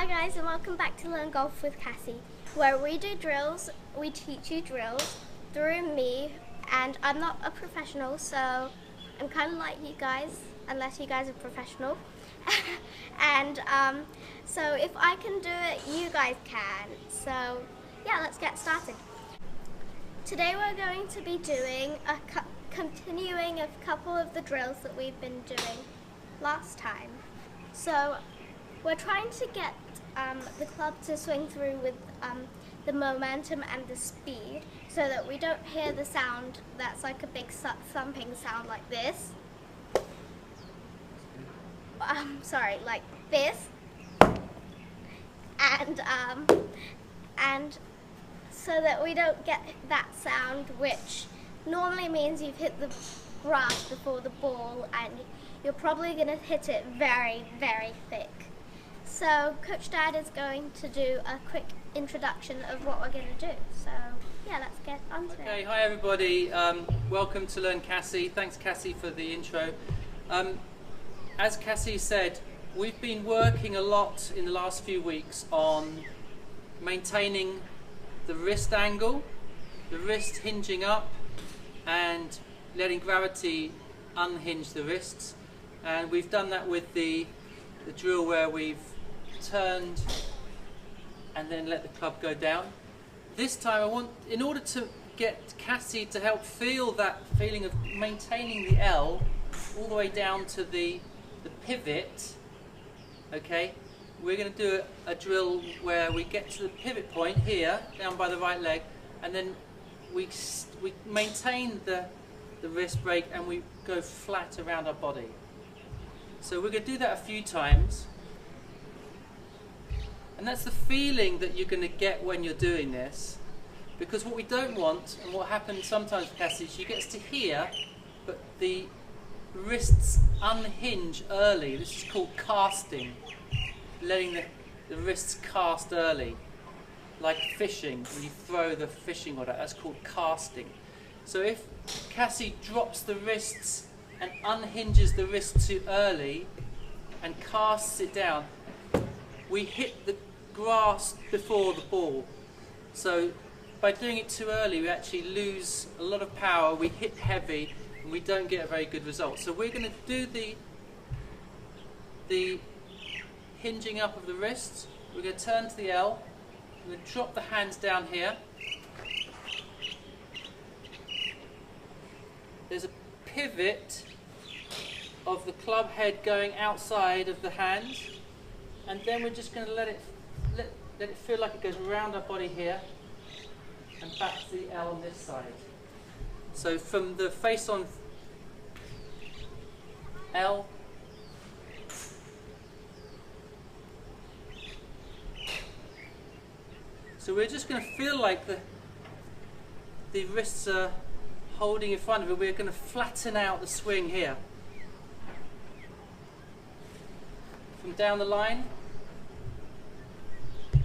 Hi guys, and welcome back to Learn Golf with Cassie, where we do drills, we teach you drills through me, and I'm not a professional, so I'm kind of like you guys, unless you guys are professional. And so if I can do it, you guys can. So yeah, let's get started. Today we're going to be doing continuing a couple of the drills that we've been doing last time. So we're trying to get the club to swing through with the momentum and the speed, so that we don't hear the sound that's like a big thumping sound like this. Sorry, like this. And so that we don't get that sound, which normally means you've hit the grass before the ball, and you're probably going to hit it very, very thick. So Coach Dad is going to do a quick introduction of what we're going to do. So yeah, let's get on to it. Okay, hi everybody. Welcome to Learn Cassie. Thanks Cassie for the intro. As Cassie said, we've been working a lot in the last few weeks on maintaining the wrist angle, the wrist hinging up, and letting gravity unhinge the wrists. And we've done that with the drill where we've turned and then let the club go down. This time in order to get Cassie to help feel that feeling of maintaining the L all the way down to the pivot, okay, we're going to do a drill where we get to the pivot point here, down by the right leg, and then we maintain the wrist break and we go flat around our body. So we're going to do that a few times. And that's the feeling that you're going to get when you're doing this. Because what we don't want, and what happens sometimes with Cassie, she gets to here, but the wrists unhinge early. This is called casting. Letting the wrists cast early. Like fishing, when you throw the fishing rod out, that's called casting. So if Cassie drops the wrists and unhinges the wrist too early and casts it down, we hit the grass before the ball. So by doing it too early, we actually lose a lot of power, we hit heavy, and we don't get a very good result. So we're going to do the hinging up of the wrists. We're going to turn to the L, we're going to drop the hands down here. There's a pivot of the club head going outside of the hands, and then we're just going to let it feel like it goes around our body here and back to the L on this side. So from the face on L, so we're just going to feel like the wrists are holding in front of it. We're going to flatten out the swing here. From down the line,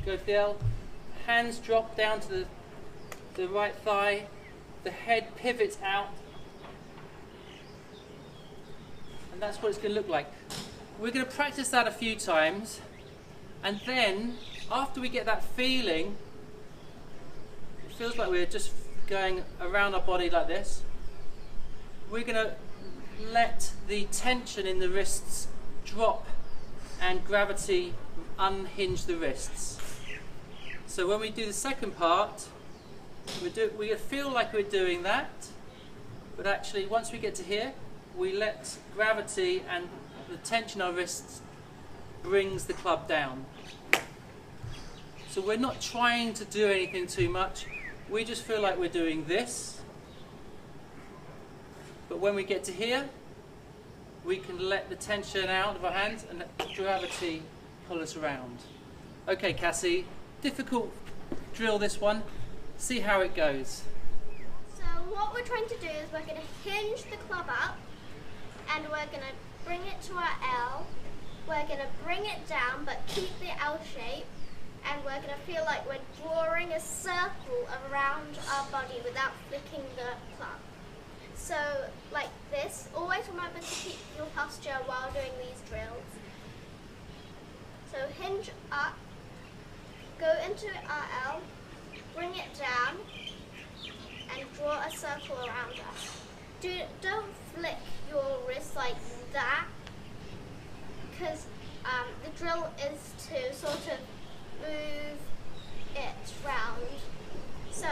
go to the L, hands drop down to the right thigh, the head pivots out, and that's what it's going to look like. We're going to practice that a few times, and then after we get that feeling, it feels like we're just going around our body like this, we're going to let the tension in the wrists drop and gravity unhinge the wrists. So when we do the second part, we feel like we're doing that, but actually once we get to here, we let gravity and the tension on our wrists brings the club down. So we're not trying to do anything too much, we just feel like we're doing this, but when we get to here, we can let the tension out of our hands and let gravity pull us around. Okay Cassie, difficult drill this one, see how it goes. So what we're trying to do is we're going to hinge the club up, and we're going to bring it to our L, we're going to bring it down but keep the L shape, and we're going to feel like we're drawing a circle around our body without flicking the club. So like this, always remember to keep your posture while doing these drills. So hinge up, go into our L, bring it down, and draw a circle around us. Don't flick your wrist like that, because the drill is to sort of move it round. So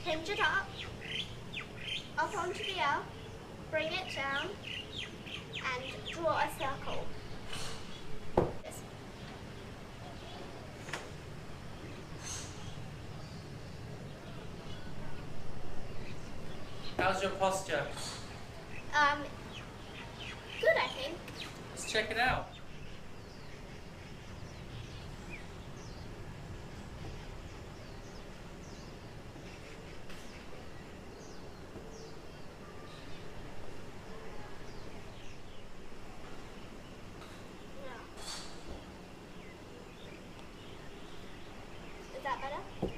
hinge it up onto the L, bring it down, and draw a circle. How's your posture? Good, I think. Let's check it out. Is that better?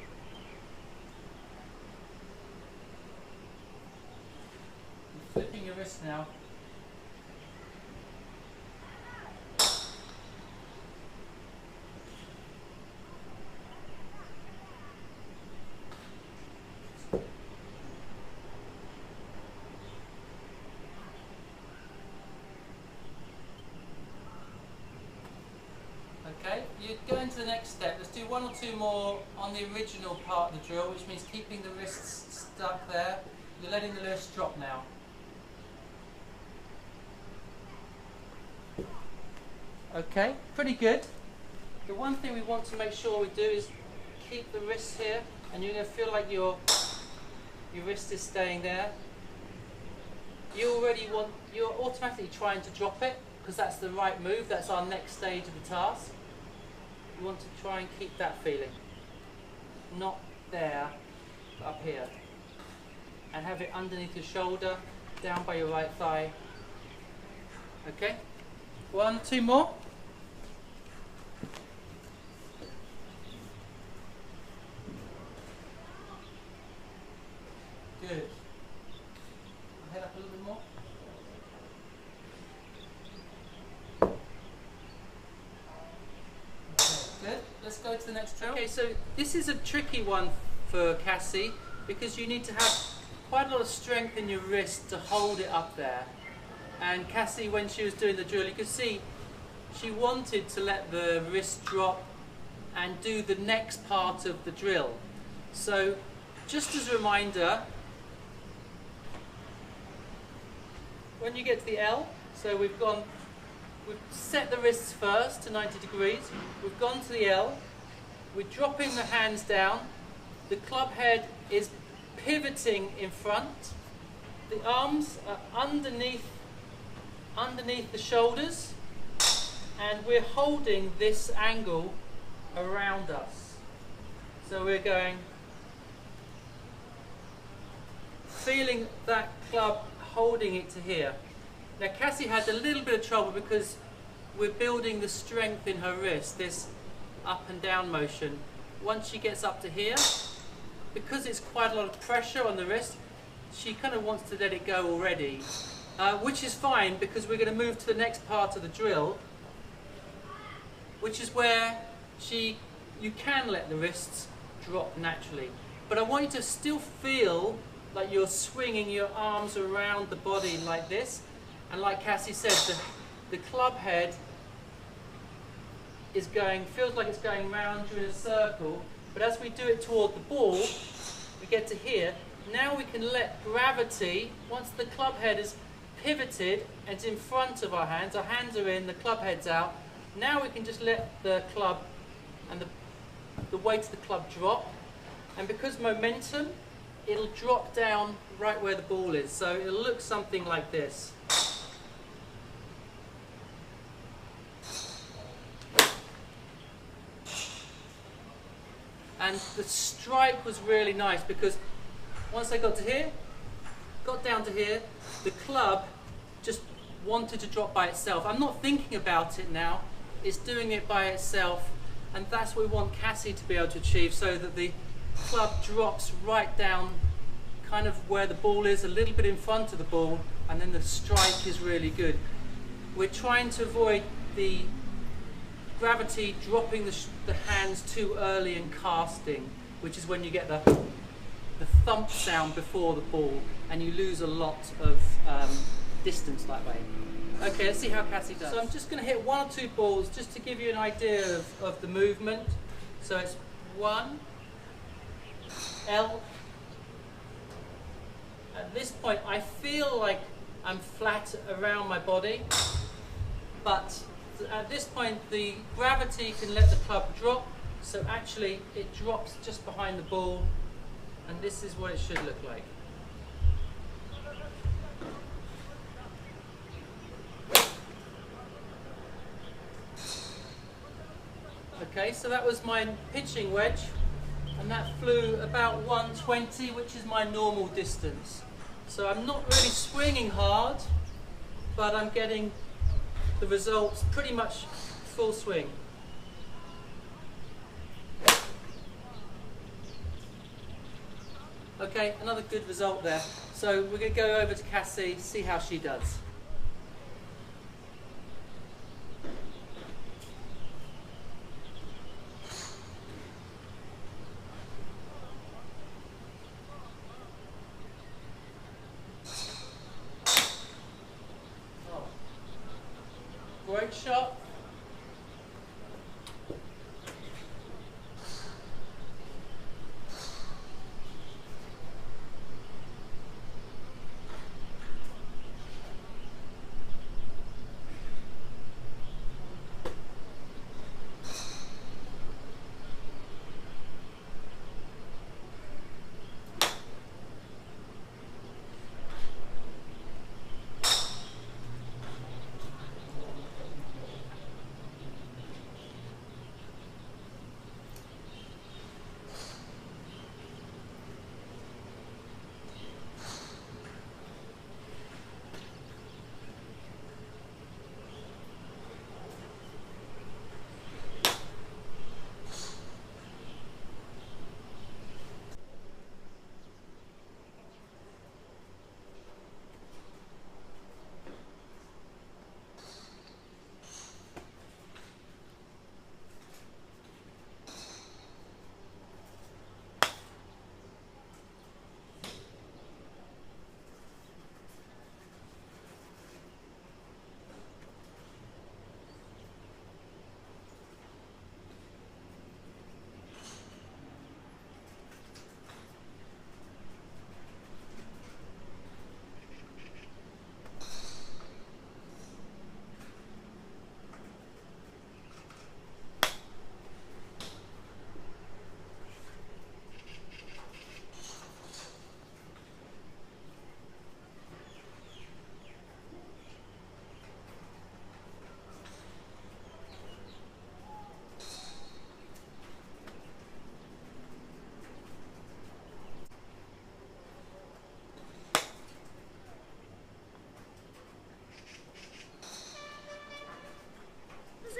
Flipping your wrist now. Okay, you go into the next step. Let's do one or two more on the original part of the drill, which means keeping the wrists stuck there. You're letting the wrist drop now. Okay, pretty good. The one thing we want to make sure we do is keep the wrists here, and you're going to feel like your wrist is staying there. You're automatically trying to drop it, because that's the right move, that's our next stage of the task. You want to try and keep that feeling. Not there, but up here. And have it underneath your shoulder, down by your right thigh. Okay? One, two more. Good. Head up a little bit more. Good. Let's go to the next drill. Okay, so this is a tricky one for Cassie because you need to have quite a lot of strength in your wrist to hold it up there. And Cassie, when she was doing the drill, you could see she wanted to let the wrist drop and do the next part of the drill. So just as a reminder, when you get to the L, so we've set the wrists first to 90 degrees, we've gone to the L, we're dropping the hands down, the club head is pivoting in front, the arms are underneath the shoulders, and we're holding this angle around us. So we're going, feeling that club holding it to here. Now Cassie had a little bit of trouble because we're building the strength in her wrist, this up and down motion. Once she gets up to here, because it's quite a lot of pressure on the wrist, she kind of wants to let it go already, which is fine because we're going to move to the next part of the drill, which is where you can let the wrists drop naturally. But I want you to still feel like you're swinging your arms around the body like this. And like Cassie said, the club head is feels like it's going round you in a circle, but as we do it toward the ball, we get to here. Now we can let gravity, once the club head is pivoted and it's in front of our hands are in, the club head's out, now we can just let the club and the weight of the club drop, and because momentum, it'll drop down right where the ball is, so it'll look something like this. And the strike was really nice because once I got down to here, the club just wanted to drop by itself. I'm not thinking about it now, it's doing it by itself, and that's what we want Cassie to be able to achieve, so that the club drops right down kind of where the ball is, a little bit in front of the ball, and then the strike is really good. We're trying to avoid the gravity dropping the hands too early and casting, which is when you get the thump sound before the ball, and you lose a lot of distance that way. Okay, let's see how Cassie does. So I'm just going to hit 1 or 2 balls just to give you an idea of the movement. So it's 1, L. At this point I feel like I'm flat around my body, but at this point the gravity can let the club drop, so actually it drops just behind the ball, and this is what it should look like. Okay, so that was my pitching wedge, and that flew about 120, which is my normal distance. So I'm not really swinging hard, but I'm getting the results pretty much full swing. Okay, another good result there. So we're going to go over to Cassie, see how she does. Great shot.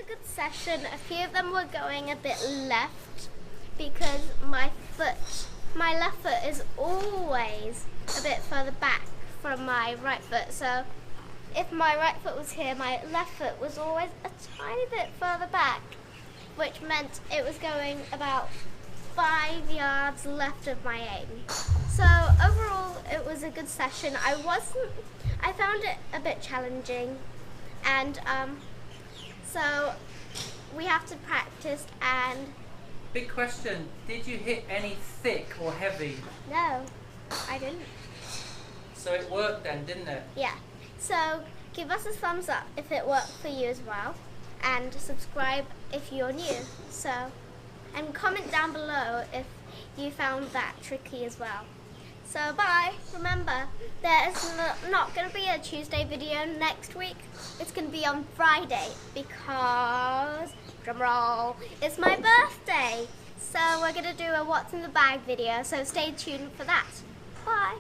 Good session. A few of them were going a bit left because my left foot is always a bit further back from my right foot. So if my right foot was here, my left foot was always a tiny bit further back, which meant it was going about 5 yards left of my aim. So overall it was a good session. I found it a bit challenging, and so we have to practice. And big question, did you hit any thick or heavy? No, I didn't. So it worked then, didn't it? Yeah. So give us a thumbs up if it worked for you as well, and subscribe if you're new. So, and comment down below if you found that tricky as well. So bye. Remember, there's not going to be a Tuesday video next week. It's going to be on Friday because, drumroll, it's my birthday. So we're going to do a what's in the bag video. So stay tuned for that. Bye.